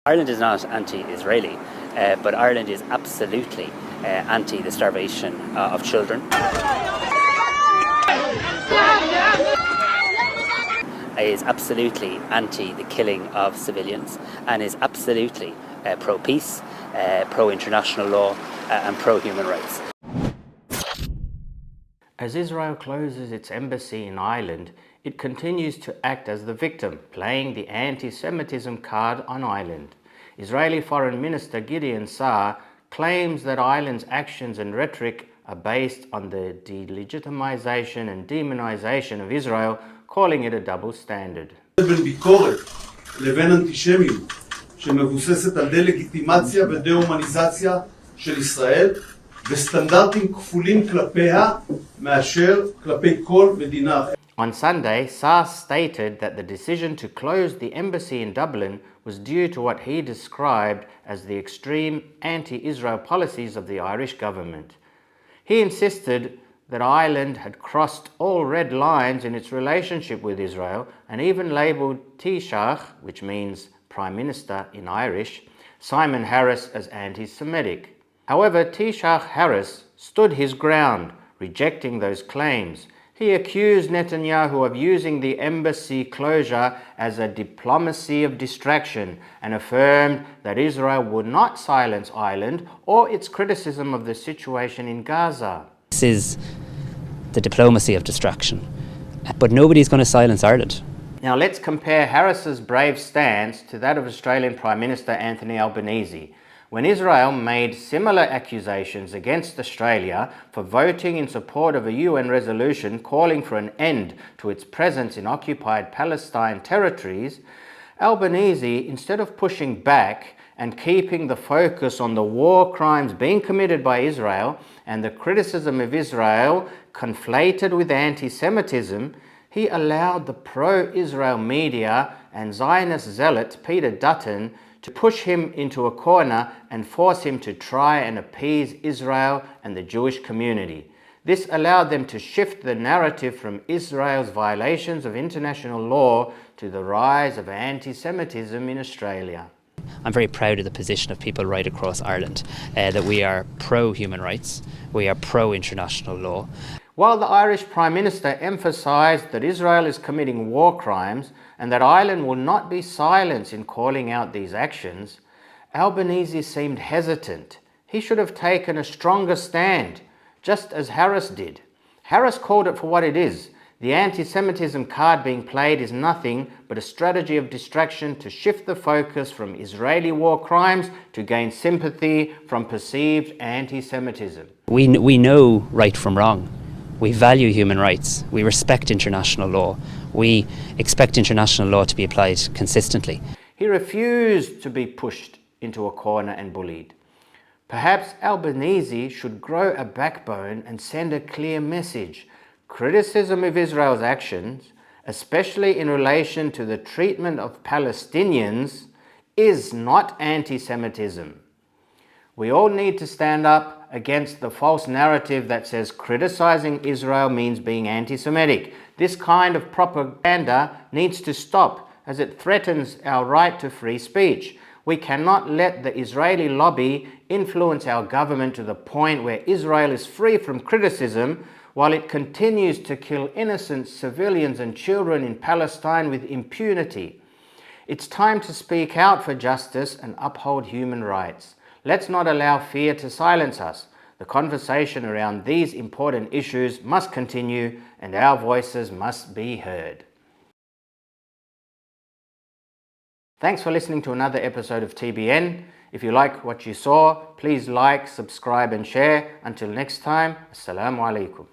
Ireland is not anti-Israeli, but Ireland is absolutely anti the starvation of children. Is absolutely anti the killing of civilians and is absolutely pro-peace, pro-international law and pro-human rights. As Israel closes its embassy in Ireland, it continues to act as the victim, playing the anti-Semitism card on Ireland. Israeli Foreign Minister Gideon Saar claims that Ireland's actions and rhetoric are based on the delegitimization and demonization of Israel, calling it a double standard. בין ביקורת לבין אנטישמיות שמבוססת על דה-לגיטימציה ודה-הומניזציה של ישראל וסטנדרטים כפולים כלפיה מאשר כלפי כל מדינה אחרת. On Sunday, Saar stated that the decision to close the embassy in Dublin was due to what he described as the extreme anti-Israel policies of the Irish government. He insisted that Ireland had crossed all red lines in its relationship with Israel and even labelled Taoiseach, which means Prime Minister in Irish, Simon Harris as anti-Semitic. However, Taoiseach Harris stood his ground, rejecting those claims. He accused Netanyahu of using the embassy closure as a diplomacy of distraction and affirmed that Israel would not silence Ireland or its criticism of the situation in Gaza. This is the diplomacy of distraction, but nobody's going to silence Ireland. Now let's compare Harris's brave stance to that of Australian Prime Minister Anthony Albanese, when Israel made similar accusations against Australia for voting in support of a UN resolution calling for an end to its presence in occupied Palestine territories. Albanese, instead of pushing back and keeping the focus on the war crimes being committed by Israel and the criticism of Israel conflated with anti-Semitism, he allowed the pro-Israel media and Zionist zealot Peter Dutton to push him into a corner and force him to try and appease Israel and the Jewish community. This allowed them to shift the narrative from Israel's violations of international law to the rise of anti-Semitism in Australia. I'm very proud of the position of people right across Ireland, that we are pro-human rights, we are pro-international law. While the Irish Prime Minister emphasised that Israel is committing war crimes and that Ireland will not be silenced in calling out these actions, Albanese seemed hesitant. He should have taken a stronger stand, just as Harris did. Harris called it for what it is. The anti-Semitism card being played is nothing but a strategy of distraction to shift the focus from Israeli war crimes to gain sympathy from perceived anti-Semitism. We know right from wrong. We value human rights. We respect international law. We expect international law to be applied consistently. He refused to be pushed into a corner and bullied. Perhaps Albanese should grow a backbone and send a clear message. Criticism of Israel's actions, especially in relation to the treatment of Palestinians, is not anti-Semitism. We all need to stand up against the false narrative that says criticizing Israel means being anti-Semitic. This kind of propaganda needs to stop as it threatens our right to free speech. We cannot let the Israeli lobby influence our government to the point where Israel is free from criticism while it continues to kill innocent civilians and children in Palestine with impunity. It's time to speak out for justice and uphold human rights. Let's not allow fear to silence us. The conversation around these important issues must continue and our voices must be heard. Thanks for listening to another episode of TBN. If you like what you saw, please like, subscribe and share. Until next time, Assalamu alaikum.